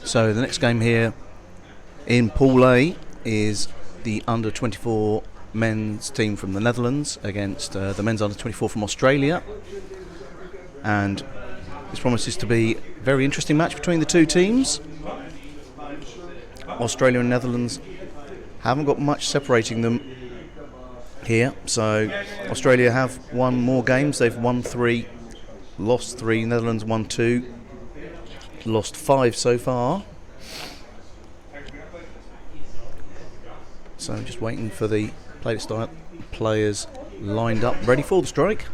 So the next game here in Pool A is the under-24 men's team from the Netherlands against the men's under-24 from Australia, and this promises to be a very interesting match between the two teams. Australia and Netherlands haven't got much separating them here, so Australia have won more games. They've won 3, lost 3. Netherlands won 2, lost 5 so far. So just waiting for the play to start. Players lined up, ready for the strike.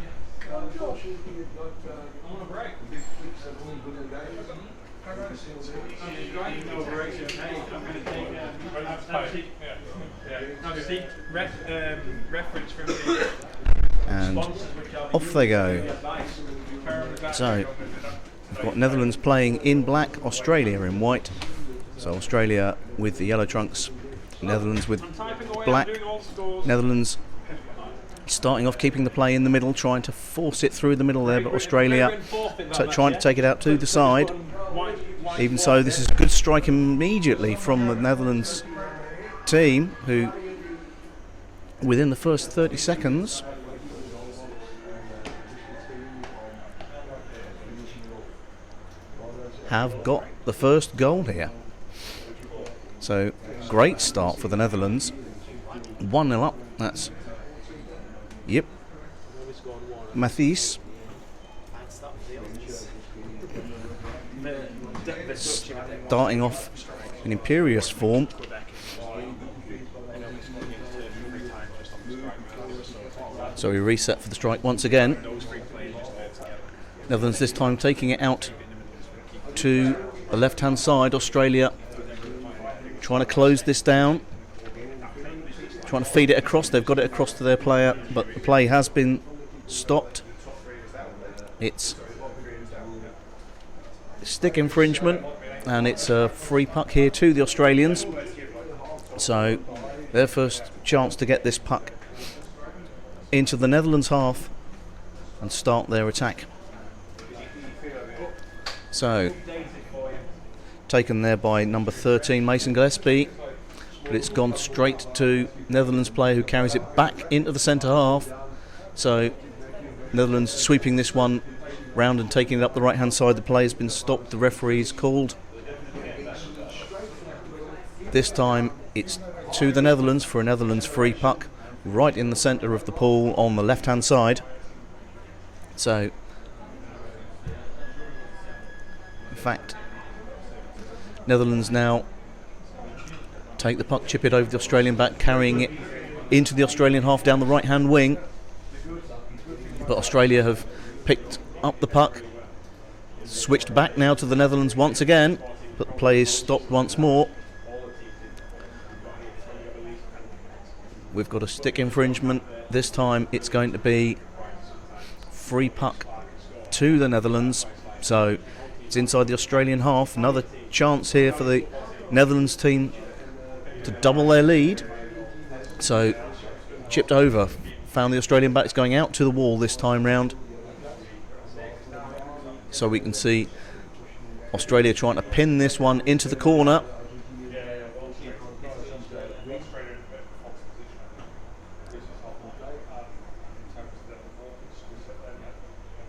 And off they go. So we've got Netherlands playing in black, Australia in white. So Australia with the yellow trunks, Netherlands with black. Netherlands starting off keeping the play in the middle, trying to force it through the middle there, but Australia trying to take it out to the side. Even so, this is a good strike immediately from the Netherlands team, who within the first 30 seconds have got the first goal here. So great start for the Netherlands. 1-0 up. That's Matthijs starting off in imperious form. So we reset for the strike once again. Netherlands this time taking it out to the left hand side. Australia trying to close this down, trying to feed it across. They've got it across to their player, but the play has been stopped. It's stick infringement, and it's a free puck here to the Australians. So their first chance to get this puck into the Netherlands half and start their attack. So taken there by number 13 Mason Gillespie, but it's gone straight to Netherlands player, who carries it back into the centre half. So Netherlands sweeping this one round and taking it up the right hand side. The play has been stopped, the referee's called. This time it's to the Netherlands for a Netherlands free puck right in the centre of the pool on the left hand side. So in fact, Netherlands now take the puck, chip it over the Australian back, carrying it into the Australian half down the right hand wing. But Australia have picked up the puck, switched back now to the Netherlands once again, but the play is stopped once more. We've got a stick infringement. This time it's going to be free puck to the Netherlands. So it's inside the Australian half. Another chance here for the Netherlands team to double their lead. So chipped over, found the Australian back. It's going out to the wall this time round. So we can see Australia trying to pin this one into the corner.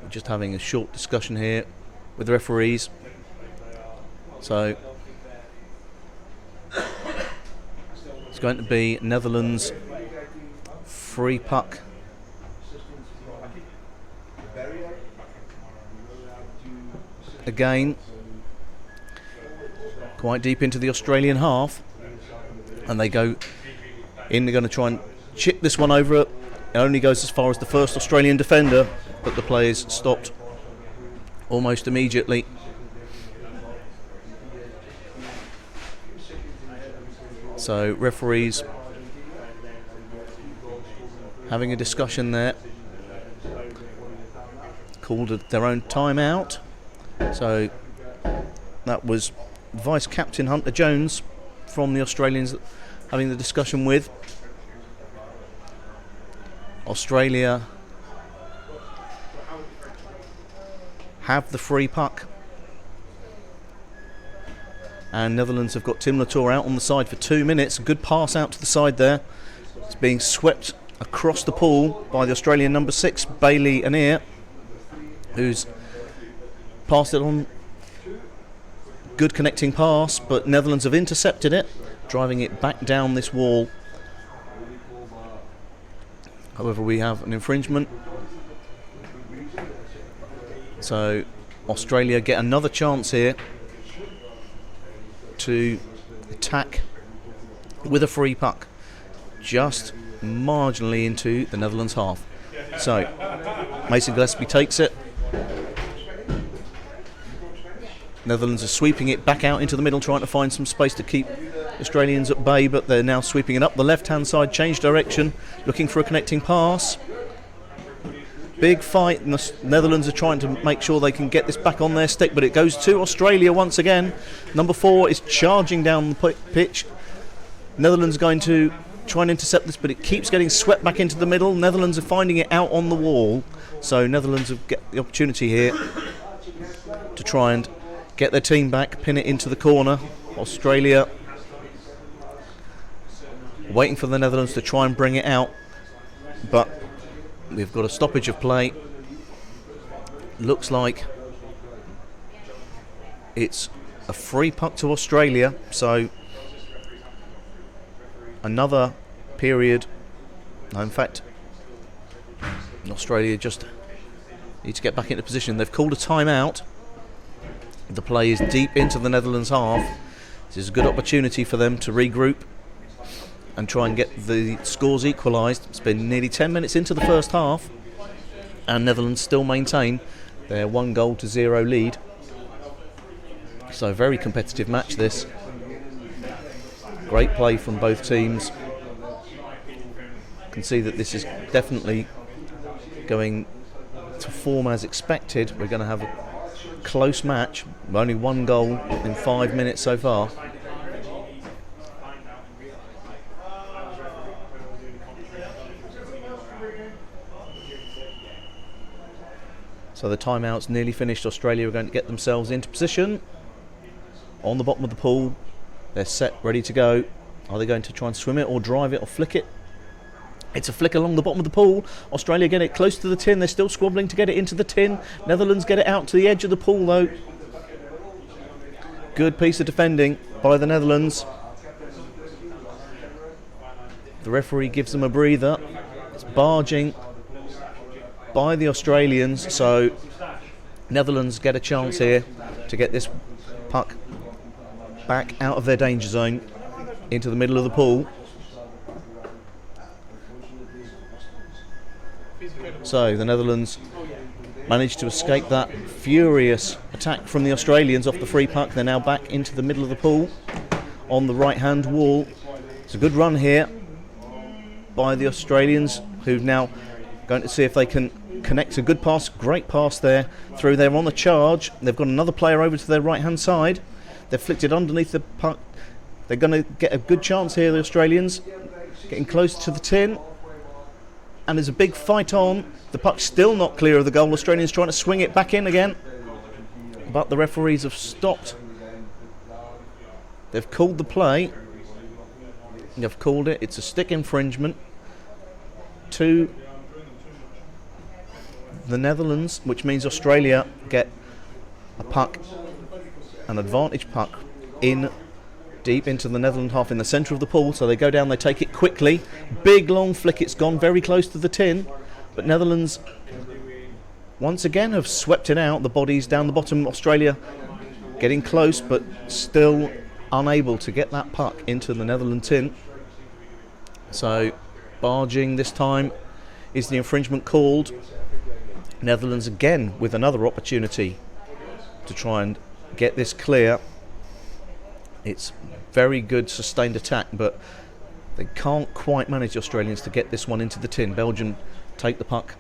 We're just having a short discussion here with the referees. So it's going to be Netherlands free puck again, quite deep into the Australian half, and they go in. They're going to try and chip this one over It only goes as far as the first Australian defender, but the play is stopped almost immediately. So referees having a discussion there, called their own timeout. So that was Vice Captain Hunter Jones from the Australians having the discussion with. Australia have the free puck, and Netherlands have got Tim Latour out on the side for 2 minutes. A good pass out to the side there. It's being swept across the pool by the Australian number 6, Bailey Anir, who's passed it on. Good connecting pass, but Netherlands have intercepted it, driving it back down this wall. However, we have an infringement. So Australia get another chance here to attack with a free puck, just marginally into the Netherlands half. So Mason Gillespie takes it. Netherlands are sweeping it back out into the middle, trying to find some space to keep Australians at bay, but they're now sweeping it up the left-hand side, change direction, looking for a connecting pass. Big fight, and the Netherlands are trying to make sure they can get this back on their stick, but it goes to Australia once again. Number 4 is charging down the pitch. Netherlands are going to try and intercept this, but it keeps getting swept back into the middle. Netherlands are finding it out on the wall, so Netherlands have get the opportunity here to try and get their team back, pin it into the corner. Australia waiting for the Netherlands to try and bring it out, but we've got a stoppage of play. Looks like it's a free puck to Australia, so another period. No, in fact, Australia just need to get back into position. They've called a timeout. The play is deep into the Netherlands half. This is a good opportunity for them to regroup and try and get the scores equalised. It's been nearly 10 minutes into the first half, and Netherlands still maintain their 1-0 lead. So very competitive match this. Great play from both teams. You can see that this is definitely going to form as expected. We're going to have a close match. Only 1 goal in 5 minutes so far. So the timeout's nearly finished. Australia are going to get themselves into position on the bottom of the pool. They're set, ready to go. Are they going to try and swim it or drive it or flick it? It's a flick along the bottom of the pool. Australia get it close to the tin. They're still squabbling to get it into the tin. Netherlands get it out to the edge of the pool though. Good piece of defending by the Netherlands. The referee gives them a breather. It's barging by the Australians, so Netherlands get a chance here to get this puck back out of their danger zone into the middle of the pool. So the Netherlands managed to escape that furious attack from the Australians off the free puck. They're now back into the middle of the pool on the right hand wall. It's a good run here by the Australians, who've now going to see if they can connect. A good pass, great pass there through. They're on the charge. They've got another player over to their right hand side. They've flicked it underneath the puck. They're going to get a good chance here, the Australians, getting close to the tin, and there's a big fight on. The puck's still not clear of the goal. Australians trying to swing it back in again, but the referees have stopped. They've called the play. They've called it. It's a stick infringement to the Netherlands, which means Australia get a puck, an advantage puck, in deep into the Netherlands half in the centre of the pool. So they go down, they take it quickly. Big long flick, it's gone very close to the tin, but Netherlands once again have swept it out. The bodies down the bottom. Australia getting close, but still unable to get that puck into the Netherlands tin. So barging this time Is the infringement called? Netherlands again with another opportunity to try and get this clear. It's very good sustained attack, but they can't quite manage, the Australians, to get this one into the tin. Belgium take the puck.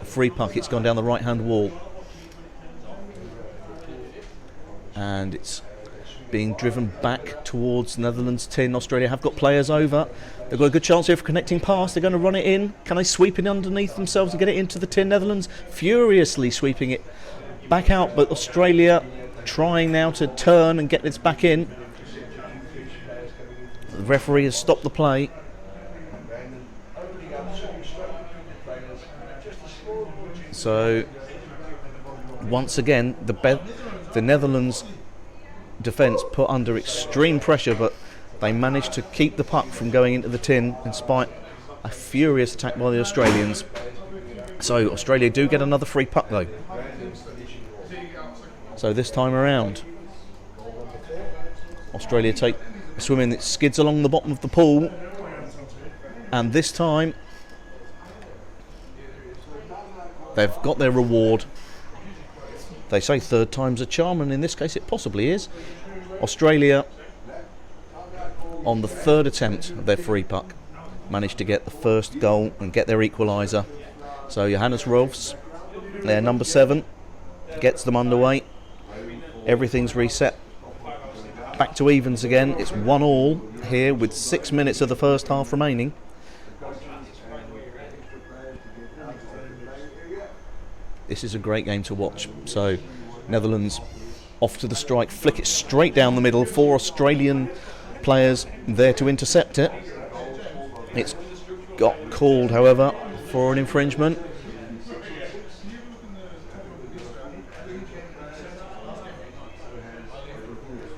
A free puck, it's gone down the right hand wall. And it's being driven back towards Netherlands tin. Australia have got players over. They've got a good chance here for connecting pass. They're going to run it in. Can they sweep it underneath themselves and get it into the tin? Netherlands furiously sweeping it back out, but Australia trying now to turn and get this back in. The referee has stopped the play. So once again, the Netherlands defence put under extreme pressure, but they managed to keep the puck from going into the tin in spite a furious attack by the Australians. So Australia do get another free puck though. So this time around, Australia take a swim in. It skids along the bottom of the pool, and this time they've got their reward. They say third time's a charm, and in this case it possibly is. Australia, on the third attempt of their free puck, managed to get the first goal and get their equaliser. So Johannes Rolfs, their number 7, gets them underway. Everything's reset. Back to evens again. It's 1-1 here with 6 minutes of the first half remaining. This is a great game to watch. So Netherlands off to the strike, flick it straight down the middle. 4 Australian players there to intercept it. It's got called, however, for an infringement.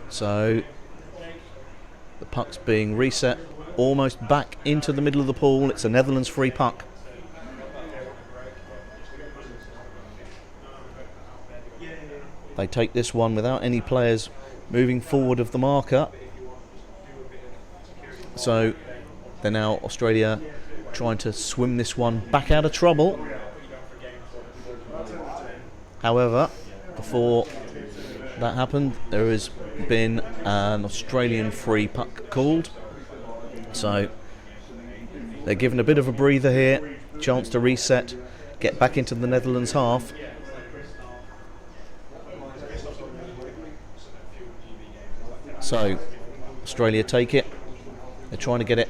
So the puck's being reset almost back into the middle of the pool. It's a Netherlands free puck. They take this one without any players moving forward of the marker. So they're now, Australia, trying to swim this one back out of trouble. However, before that happened, there has been an Australian free puck called. So they're given a bit of a breather here, chance to reset, get back into the Netherlands half. So Australia take it. They're trying to get it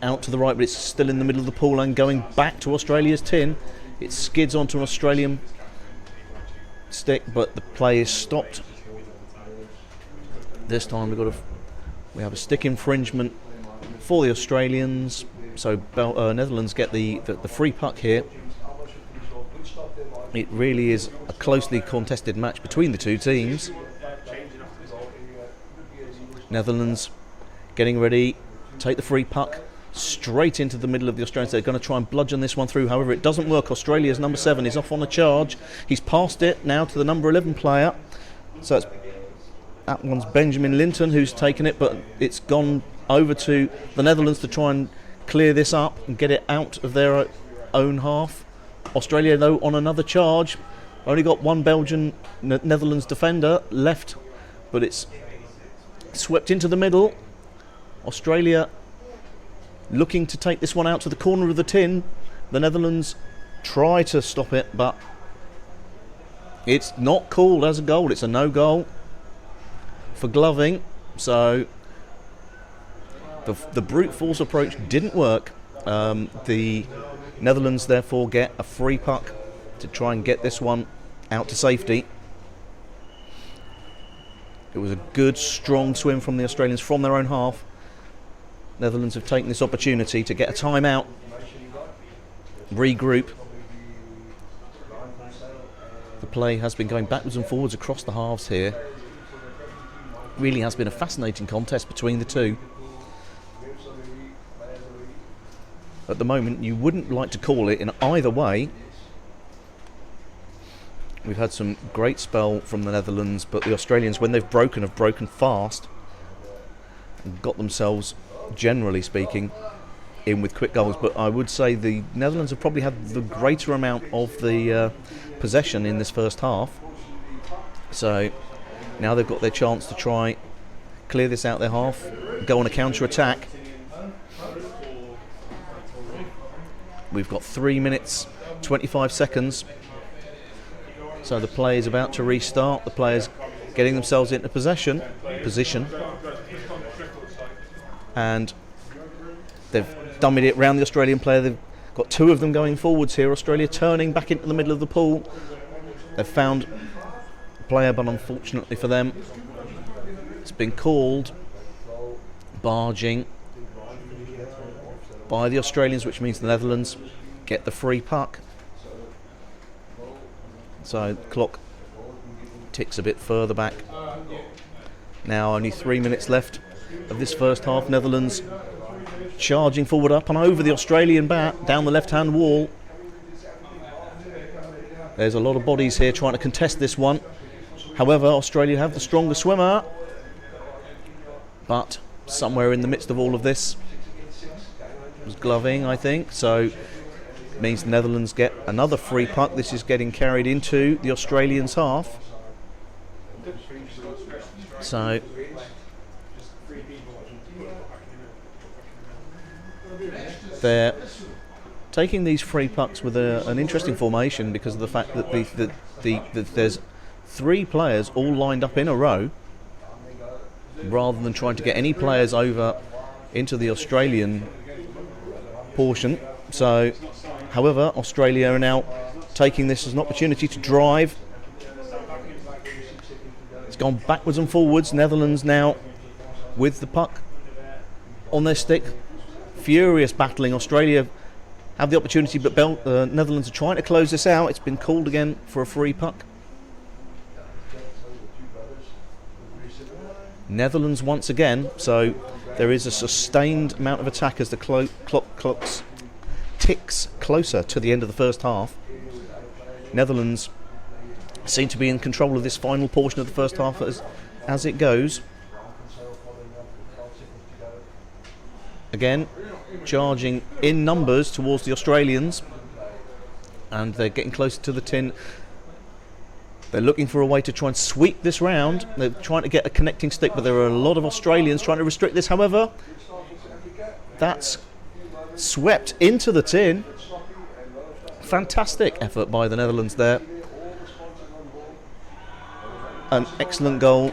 out to the right, but it's still in the middle of the pool and going back to Australia's tin. It skids onto an Australian stick, but the play is stopped. This time we have a stick infringement for the Australians. So Netherlands get the free puck here. It really is a closely contested match between the two teams. Netherlands getting ready, take the free puck straight into the middle of the Australians. They're going to try and bludgeon this one through. However, it doesn't work. Australia's number 7 is off on a charge. He's passed it now to the number 11 player. So that one's Benjamin Linton who's taken it, but it's gone over to the Netherlands to try and clear this up and get it out of their own half. Australia, though, on another charge. Only got one Belgian Netherlands defender left, but it's swept into the middle. Australia looking to take this one out to the corner of the tin. The Netherlands try to stop it, but it's not called as a goal. It's a no goal for gloving. So the brute force approach didn't work. The Netherlands therefore get a free puck to try and get this one out to safety. It was a good, strong swim from the Australians from their own half. Netherlands have taken this opportunity to get a timeout, regroup. The play has been going backwards and forwards across the halves here. Really has been a fascinating contest between the two. At the moment, you wouldn't like to call it in either way. We've had some great spell from the Netherlands, but the Australians, when they've broken, have broken fast and got themselves, generally speaking, in with quick goals, but I would say the Netherlands have probably had the greater amount of the possession in this first half. So now they've got their chance to try clear this out their half, go on a counter-attack. We've got 3 minutes 25 seconds, so the play is about to restart. The players getting themselves into position, and they've dummied it round the Australian player. They've got 2 of them going forwards here. Australia turning back into the middle of the pool. They've found a player, but unfortunately for them, it's been called barging by the Australians, which means the Netherlands get the free puck. So the clock ticks a bit further back. Now only 3 minutes left of this first half. Netherlands charging forward up and over the Australian bat, down the left-hand wall. There's a lot of bodies here trying to contest this one. However, Australia have the stronger swimmer. But somewhere in the midst of all of this was gloving, I think. So it means the Netherlands get another free puck. This is getting carried into the Australians' half. So they're taking these free pucks with an interesting formation because of the fact that there's 3 players all lined up in a row, rather than trying to get any players over into the Australian portion. So, however, Australia are now taking this as an opportunity to drive. It's gone backwards and forwards. Netherlands now with the puck on their stick. Furious battling. Australia have the opportunity, but Netherlands are trying to close this out. It's been called again for a free puck. Netherlands once again, so there is a sustained amount of attack as the clock ticks closer to the end of the first half. Netherlands seem to be in control of this final portion of the first half as it goes. Again, charging in numbers towards the Australians, and they're getting closer to the tin. They're looking for a way to try and sweep this round. They're trying to get a connecting stick, but there are a lot of Australians trying to restrict this. However, that's swept into the tin. Fantastic effort by the Netherlands there. An excellent goal.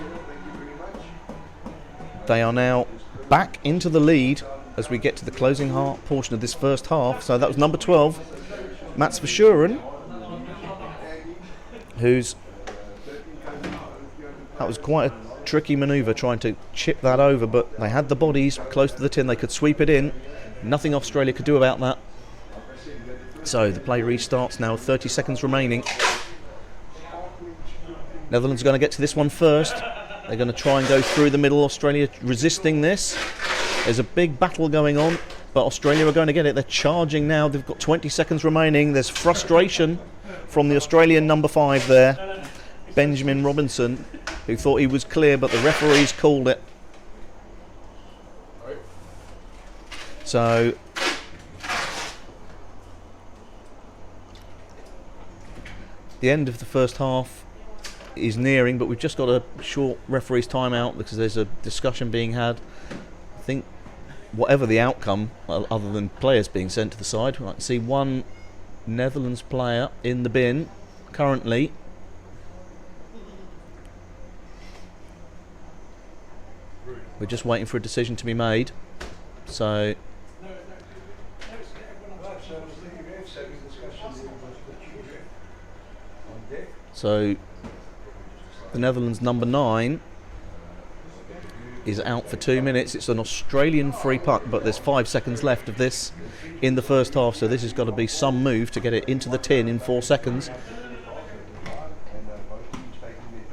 They are now back into the lead as we get to the closing portion of this first half. So that was number 12, Mats Verschuren, that was quite a tricky manoeuvre trying to chip that over, but they had the bodies close to the tin. They could sweep it in. Nothing Australia could do about that. So the play restarts now, 30 seconds remaining. Netherlands are going to get to this one first. They're going to try and go through the middle. Australia resisting this. There's a big battle going on, but Australia are going to get it. They're charging now. They've got 20 seconds remaining. There's frustration from the Australian number 5 there, Benjamin Robinson, who thought he was clear, but the referees called it. So the end of the first half is nearing, but we've just got a short referee's timeout because there's a discussion being had. I think whatever the outcome, other than players being sent to the side, I can see one Netherlands player in the bin currently. We're just waiting for a decision to be made. So the Netherlands number 9 is out for 2 minutes. It's an Australian free puck, but there's 5 seconds left of this in the first half, so this has got to be some move to get it into the tin in 4 seconds.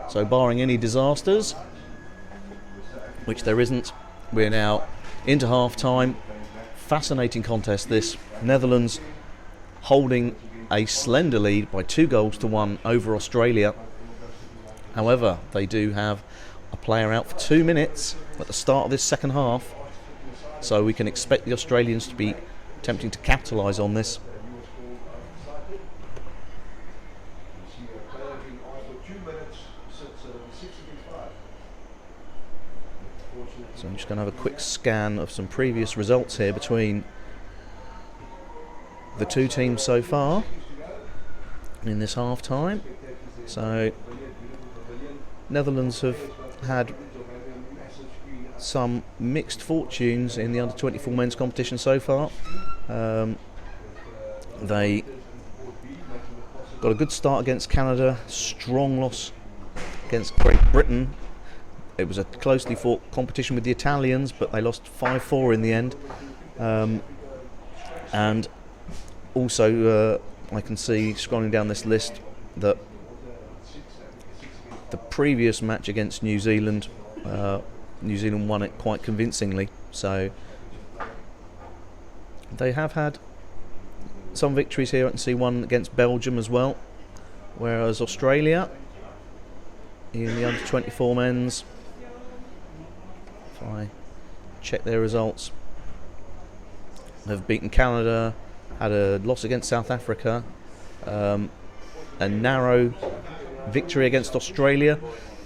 So barring any disasters, which there isn't, we're now into half time. Fascinating contest this. Netherlands holding a slender lead by 2-1 over Australia. However, they do have a player out for 2 minutes at the start of this second half, so we can expect the Australians to be attempting to capitalise on this. So I'm just going to have a quick scan of some previous results here between the two teams so far in this half time. So Netherlands have had some mixed fortunes in the under 24 men's competition so far. They got a good start against Canada, strong loss against Great Britain. It was a closely fought competition with the Italians, but they lost 5-4 in the end. And also, I can see, scrolling down this list, that the previous match against New Zealand, New Zealand won it quite convincingly. So they have had some victories here. I can see one against Belgium as well. Whereas Australia, in the under 24 men's, if I check their results, have beaten Canada, had a loss against South Africa, a narrow victory against Australia,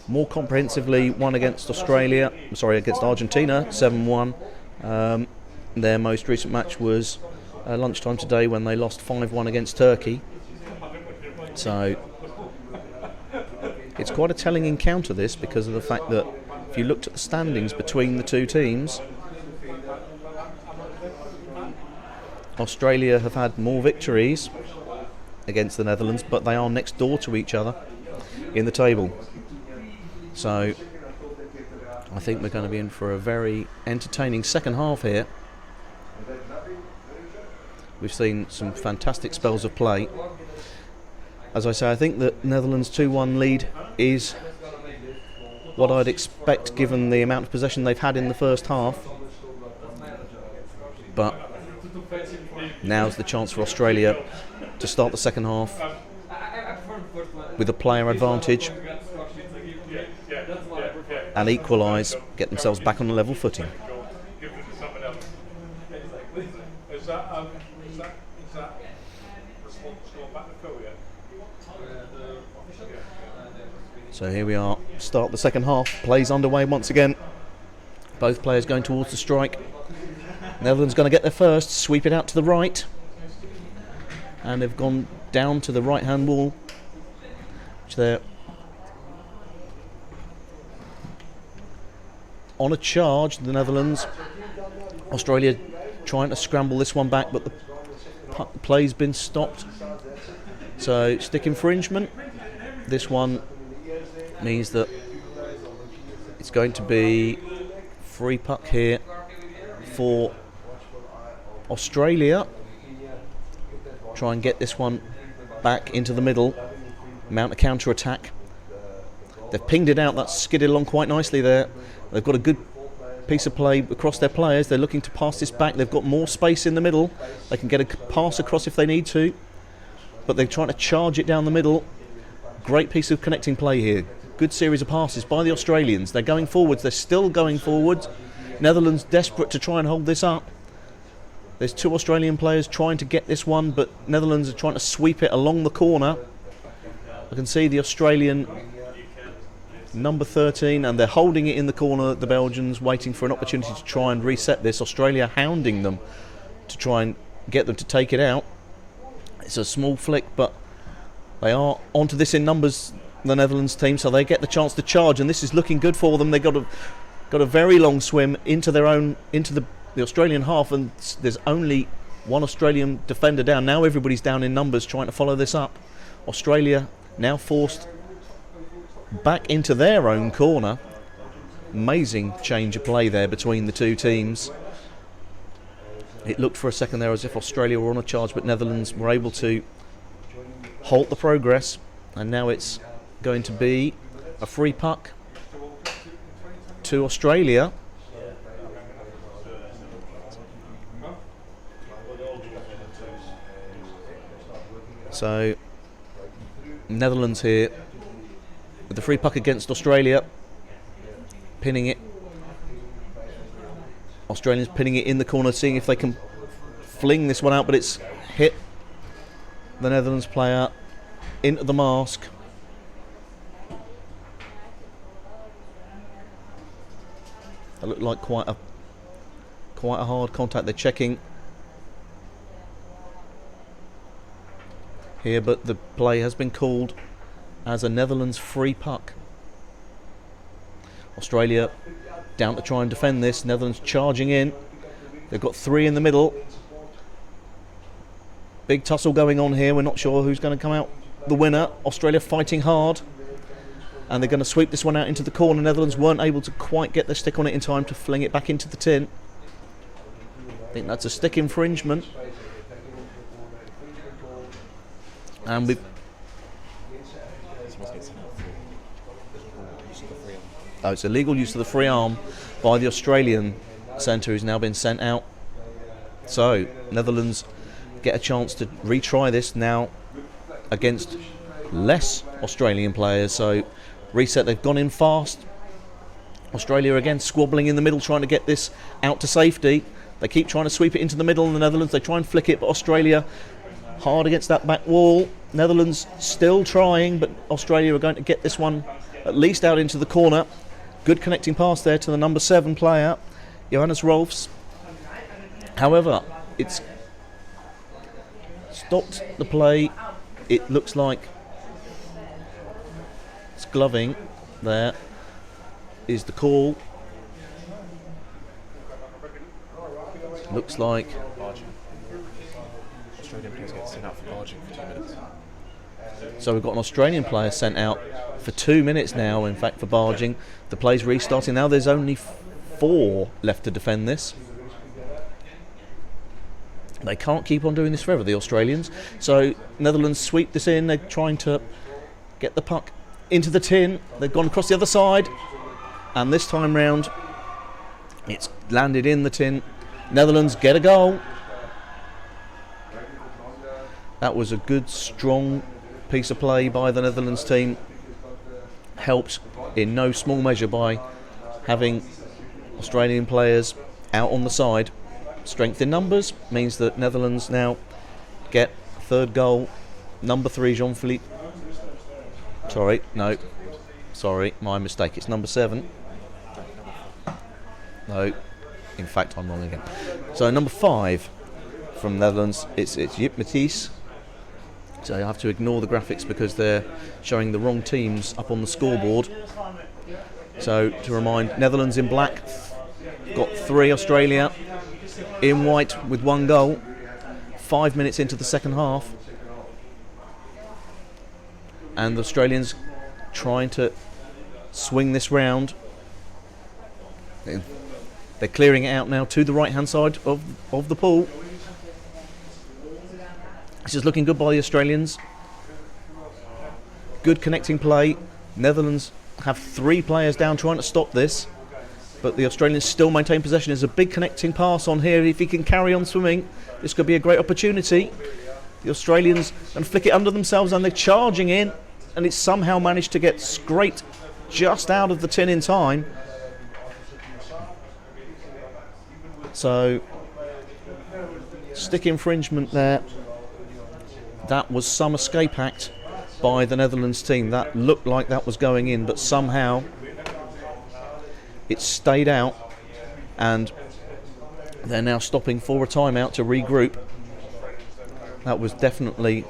more comprehensively won against against Argentina, 7-1. Their most recent match was lunchtime today when they lost 5-1 against Turkey. So it's quite a telling encounter, this, because of the fact that if you looked at the standings between the two teams, Australia have had more victories against the Netherlands, but they are next door to each other in the table. So I think we're going to be in for a very entertaining second half here. We've seen some fantastic spells of play. As I say, I think that Netherlands' 2-1 lead is what I'd expect given the amount of possession they've had in the first half. But now's the chance for Australia to start the second half with a player advantage and equalise, get themselves back on a level footing. So here we are, start the second half, plays underway once again. Both players going towards the strike. Netherlands going to get there first, sweep it out to the right. And they've gone down to the right-hand wall, which they're on a charge, the Netherlands. Australia trying to scramble this one back, but the play's been stopped. So stick infringement. This one means that it's going to be free puck here for Australia. Try and get this one back into the middle, mount a counter attack. They've pinged it out, that's skidded along quite nicely there. They've got a good piece of play across their players. They're looking to pass this back. They've got more space in the middle. They can get a pass across if they need to, but they're trying to charge it down the middle. Great piece of connecting play here. Good series of passes by the Australians. They're going forwards. They're still going forwards. Netherlands desperate to try and hold this up. There's two Australian players trying to get this one, but Netherlands are trying to sweep it along the corner. I can see the Australian number 13, and they're holding it in the corner, the Belgians, waiting for an opportunity to try and reset this. Australia hounding them to try and get them to take it out. It's a small flick, but they are onto this in numbers, the Netherlands team, so they get the chance to charge, and this is looking good for them. They've got a very long swim into the Australian half, and there's only one Australian defender down. Now everybody's down in numbers trying to follow this up. Australia now forced back into their own corner. Amazing change of play there between the two teams. It looked for a second there as if Australia were on a charge, but Netherlands were able to halt the progress, and now it's going to be a free puck to Australia. So Netherlands here with the free puck against Australia, pinning it. Australians pinning it in the corner, seeing if they can fling this one out, but it's hit the Netherlands player into the mask. That looked like quite a hard contact. They're checking here, but the play has been called as a Netherlands free puck. Australia down to try and defend this. Netherlands charging in. They've got 3 in the middle. Big tussle going on here. We're not sure who's going to come out the winner. Australia fighting hard, and they're going to sweep this one out into the corner. Netherlands weren't able to quite get their stick on it in time to fling it back into the tin. I think that's a stick infringement. And we've... Oh, it's illegal use of the free arm by the Australian centre, who's now been sent out. So, Netherlands get a chance to retry this now against less Australian players. So, reset, they've gone in fast. Australia again squabbling in the middle, trying to get this out to safety. They keep trying to sweep it into the middle, and the Netherlands, they try and flick it, but Australia hard against that back wall. Netherlands still trying, but Australia are going to get this one at least out into the corner. Good connecting pass there to the number 7 player, Johannes Rolfs. However, it's stopped the play. It looks like it's gloving. There is the call. Looks like Australian players get sent out for barging for 2 minutes. So we've got an Australian player sent out for 2 minutes now, in fact, for barging. The play's restarting now. There's only 4 left to defend this. They can't keep on doing this forever, the Australians. So Netherlands sweep this in. They're trying to get the puck into the tin. They've gone across the other side, and this time round it's landed in the tin. Netherlands get a goal. That was a good, strong piece of play by the Netherlands team, helped in no small measure by having Australian players out on the side. Strength in numbers means that Netherlands now get a 3rd goal. Number 3, Jean-Philippe. Sorry, my mistake. It's number 7. No, in fact, I'm wrong again. So number 5 from Netherlands, it's Jip Matthijs. So I have to ignore the graphics because they're showing the wrong teams up on the scoreboard. So to remind, Netherlands in black, got 3, Australia in white with 1 goal. 5 minutes into the second half, and the Australians trying to swing this round. They're clearing it out now to the right hand side of the pool. This is looking good by the Australians. Good connecting play. Netherlands have 3 players down trying to stop this, but the Australians still maintain possession. There's a big connecting pass on here. If he can carry on swimming, this could be a great opportunity. The Australians can flick it under themselves, and they're charging in, and it's somehow managed to get scraped just out of the tin in time. So, stick infringement there. That was some escape act by the Netherlands team. That looked like that was going in, but somehow it stayed out, and they're now stopping for a timeout to regroup. That was definitely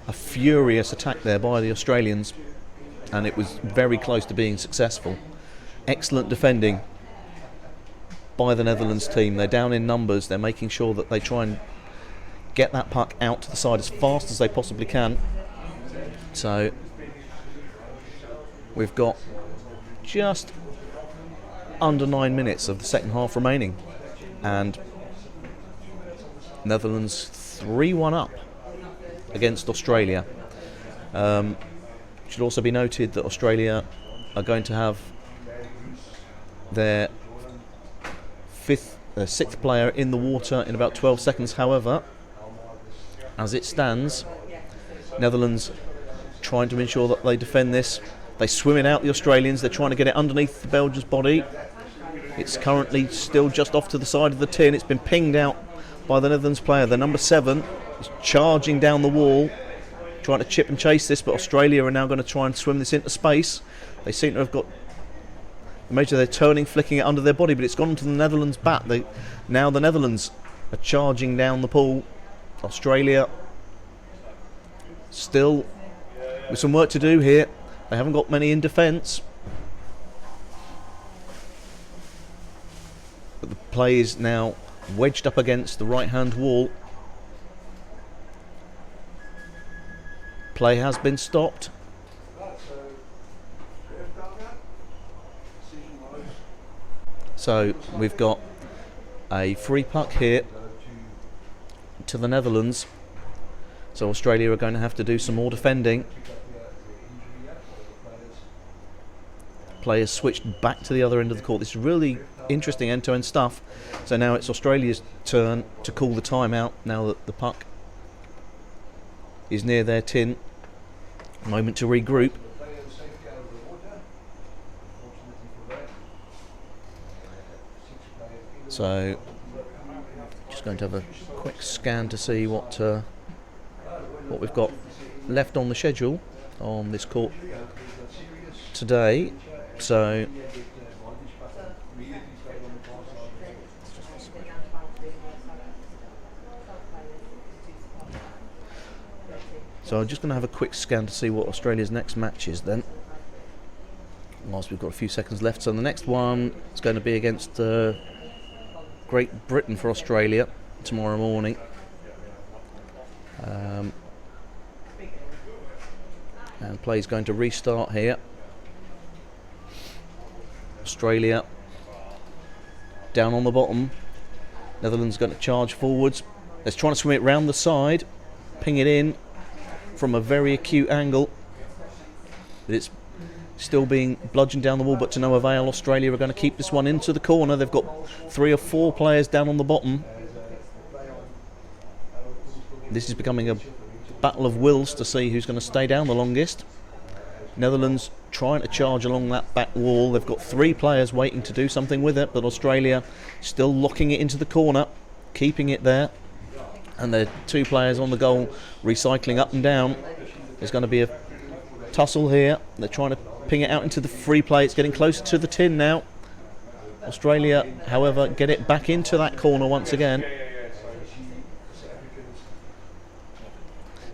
a furious attack there by the Australians, and it was very close to being successful. Excellent defending by the Netherlands team. They're down in numbers. They're making sure that they try and get that puck out to the side as fast as they possibly can. So we've got just under 9 minutes of the second half remaining, and Netherlands 3-1 up against Australia. Should also be noted that Australia are going to have their 6th player in the water in about 12 seconds. However, as it stands, Netherlands trying to ensure that they defend this. They swim it out, the Australians. They're trying to get it underneath the Belgians' body. It's currently still just off to the side of the tin. It's been pinged out by the Netherlands player. The number 7 is charging down the wall, trying to chip and chase this, but Australia are now going to try and swim this into space. They seem to have got the major. They're turning, flicking it under their body, but it's gone to the Netherlands' bat. Now the Netherlands are charging down the pool. Australia still with some work to do here. They haven't got many in defence. But the play is now wedged up against the right-hand wall. Play has been stopped. So we've got a free puck here to the Netherlands. So Australia are going to have to do some more defending. Players switched back to the other end of the court. This is really interesting end-to-end stuff. So now it's Australia's turn to call the timeout now that the puck is near their tin. Moment to regroup. So just going to have a quick scan to see what we've got left on the schedule on this court today. So I'm just going to have a quick scan to see what Australia's next match is then, whilst we've got a few seconds left. So the next one is going to be against Great Britain for Australia tomorrow morning. And play is going to restart here. Australia down on the bottom. Netherlands going to charge forwards. They're trying to swim it round the side, ping it in from a very acute angle. But it's still being bludgeoned down the wall, but to no avail. Australia are going to keep this one into the corner. They've got 3 or 4 players down on the bottom. This is becoming a battle of wills to see who's going to stay down the longest. Netherlands trying to charge along that back wall. They've got 3 players waiting to do something with it, but Australia still locking it into the corner, keeping it there. And there are 2 players on the goal recycling up and down. There's going to be a tussle here. They're trying to ping it out into the free play. It's getting closer to the tin now. Australia, however, get it back into that corner once again.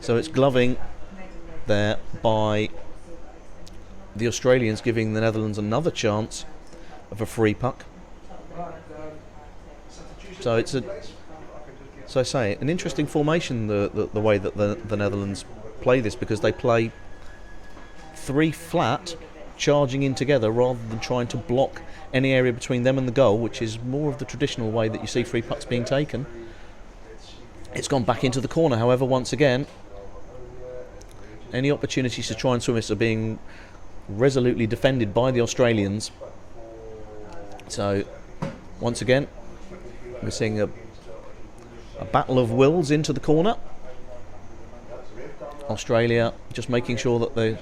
So it's gloving there by the Australians, giving the Netherlands another chance of a free puck. So it's so I say, an interesting formation, the way that the Netherlands play this, because they play 3 flat, charging in together rather than trying to block any area between them and the goal, which is more of the traditional way that you see free pucks being taken. It's gone back into the corner, however, once again. Any opportunities to try and swim this are being resolutely defended by the Australians. So, once again, we're seeing a battle of wills into the corner. Australia just making sure that they're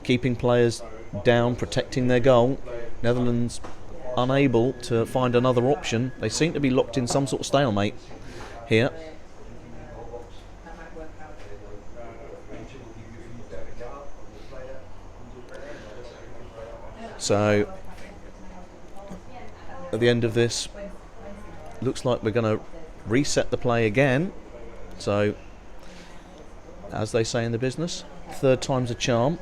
keeping players down, protecting their goal. Netherlands unable to find another option. They seem to be locked in some sort of stalemate here. So at the end of this, looks like we're going to reset the play again. So, as they say in the business, 3rd time's a charm.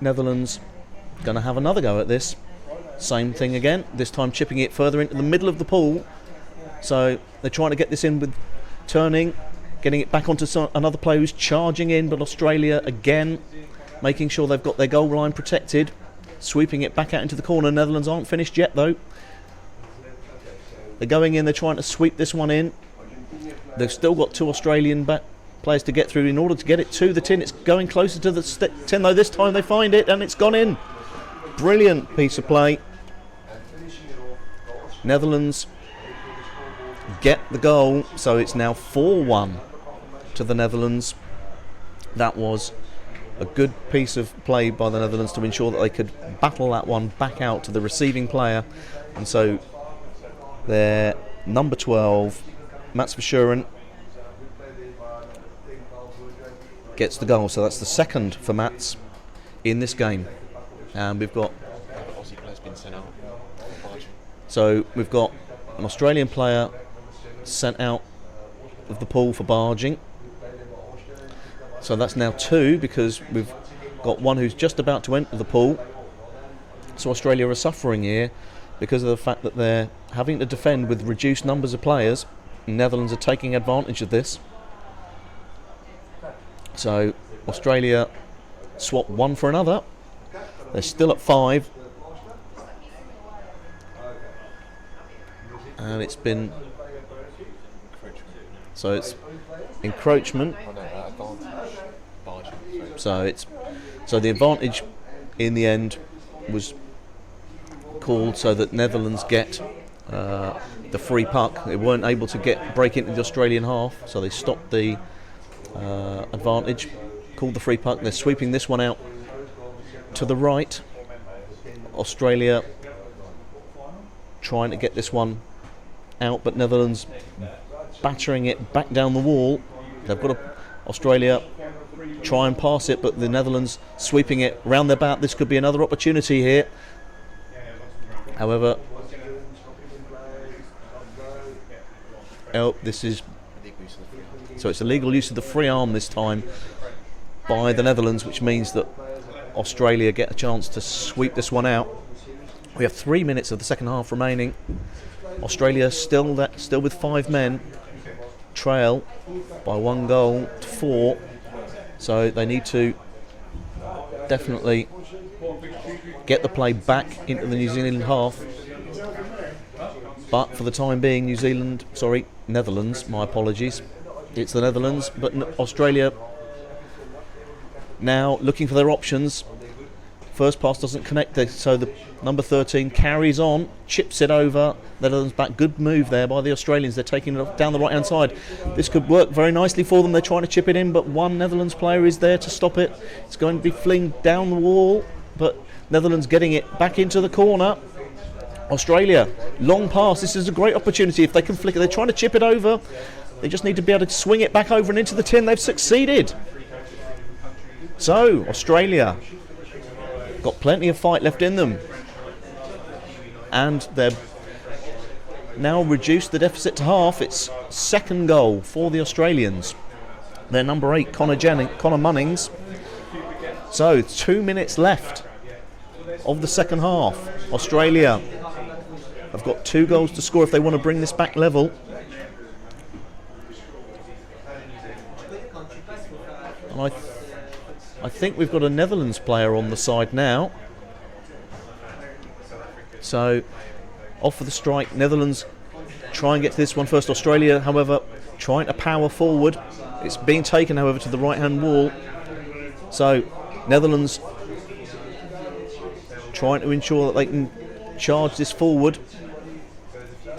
Netherlands going to have another go at this. Same thing again, this time chipping it further into the middle of the pool. So they're trying to get this in with turning, getting it back onto another player who's charging in, but Australia again making sure they've got their goal line protected, sweeping it back out into the corner. Netherlands aren't finished yet though. They're going in, they're trying to sweep this one in. They've still got 2 Australian players to get through in order to get it to the tin. It's going closer to the tin though. This time they find it and it's gone in. Brilliant piece of play. Netherlands get the goal, so it's now 4-1 to the Netherlands. That was a good piece of play by the Netherlands to ensure that they could battle that one back out to the receiving player, and so they're number 12, Mats Verschuren, gets the goal. So that's the second for Mats in this game. And we've got... The Aussie player's been sent out. So we've got an Australian player sent out of the pool for barging. So that's now 2, because we've got one who's just about to enter the pool. So Australia are suffering here because of the fact that they're having to defend with reduced numbers of players. The Netherlands are taking advantage of this. So Australia swap one for another. They're still at 5. And it's been... So it's encroachment. Oh no, advantage. Barging. So the advantage in the end was called so that Netherlands get the free puck. They weren't able to break into the Australian half, so they stopped the advantage, called the free puck. They're sweeping this one out to the right. Australia trying to get this one out, but Netherlands battering it back down the wall. They've got Australia try and pass it, but the Netherlands sweeping it round their back. This could be another opportunity here. However, this is... So it's illegal use of the free arm this time by the Netherlands, which means that Australia get a chance to sweep this one out. We have 3 minutes of the second half remaining. Australia still with 5 men, trail by 1 goal to 4. So they need to definitely get the play back into the New Zealand half. But for the time being, Netherlands, my apologies. It's the Netherlands, but Australia now looking for their options. First pass doesn't connect, so the number 13 carries on, chips it over. Netherlands back. Good move there by the Australians. They're taking it down the right-hand side. This could work very nicely for them. They're trying to chip it in, but one Netherlands player is there to stop it. It's going to be flinged down the wall, but Netherlands getting it back into the corner. Australia, long pass. This is a great opportunity if they can flick it. They're trying to chip it over. They just need to be able to swing it back over and into the tin. They've succeeded. So, Australia got plenty of fight left in them. And they're now reduced the deficit to half. It's second goal for the Australians. Their number 8, Connor Munnings. So, 2 minutes left of the second half. Australia have got 2 goals to score if they want to bring this back level. And I think we've got a Netherlands player on the side now. So, off for the strike. Netherlands try and get to this one first. Australia, however, trying to power forward. It's being taken, however, to the right-hand wall. So, Netherlands trying to ensure that they can charge this forward.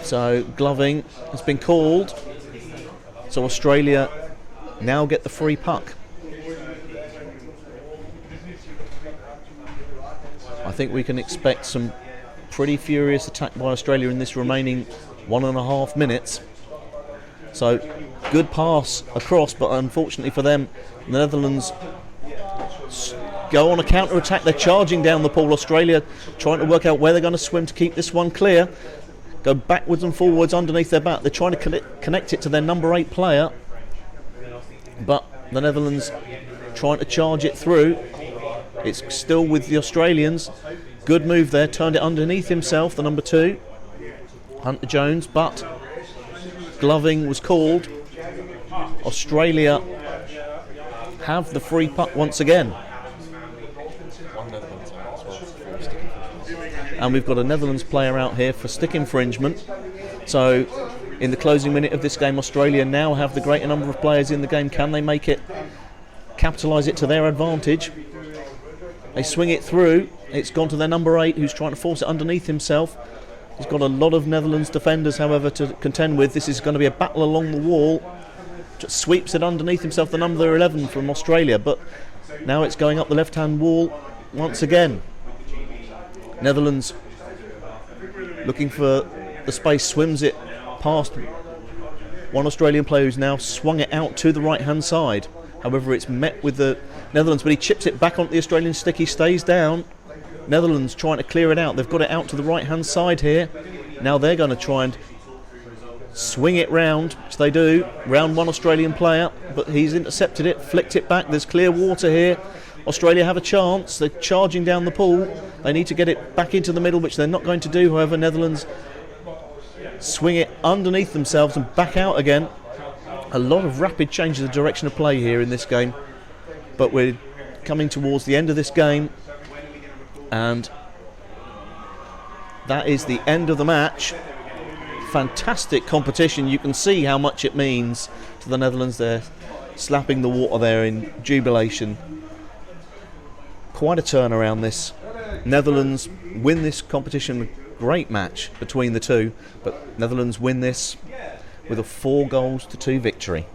So, gloving has been called. So, Australia now get the free puck. I think we can expect some pretty furious attack by Australia in this remaining 1.5 minutes. So, good pass across, but unfortunately for them, the Netherlands go on a counter-attack. They're charging down the pool. Australia trying to work out where they're going to swim to keep this one clear. Go backwards and forwards underneath their back. They're trying to connect it to their number 8 player. But the Netherlands trying to charge it through. It's still with the Australians. Good move there. Turned it underneath himself, the number 2, Hunter Jones. But gloving was called. Australia have the free puck once again. And we've got a Netherlands player out here for stick infringement. So in the closing minute of this game, Australia now have the greater number of players in the game. Can they make it, capitalise it to their advantage? They swing it through. It's gone to their number 8, who's trying to force it underneath himself. He's got a lot of Netherlands defenders, however, to contend with. This is going to be a battle along the wall. Just sweeps it underneath himself, the number 11 from Australia. But now it's going up the left-hand wall once again. Netherlands looking for the space, swims it past one Australian player who's now swung it out to the right-hand side. However, it's met with the Netherlands, but he chips it back onto the Australian stick. He stays down. Netherlands trying to clear it out. They've got it out to the right-hand side here. Now they're going to try and swing it round, which they do. Round one Australian player, but he's intercepted it, flicked it back. There's clear water here. Australia have a chance. They're charging down the pool. They need to get it back into the middle, which they're not going to do. However, Netherlands swing it underneath themselves and back out again. A lot of rapid changes of direction of play here in this game, but we're coming towards the end of this game, and that is the end of the match. Fantastic competition. You can see how much it means to the Netherlands. They're slapping the water there in jubilation. Quite a turnaround this. Netherlands win this competition. Great match between the two, but Netherlands win this with a 4-2 victory.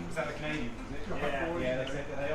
Is that the Canadian? Yeah, they said that they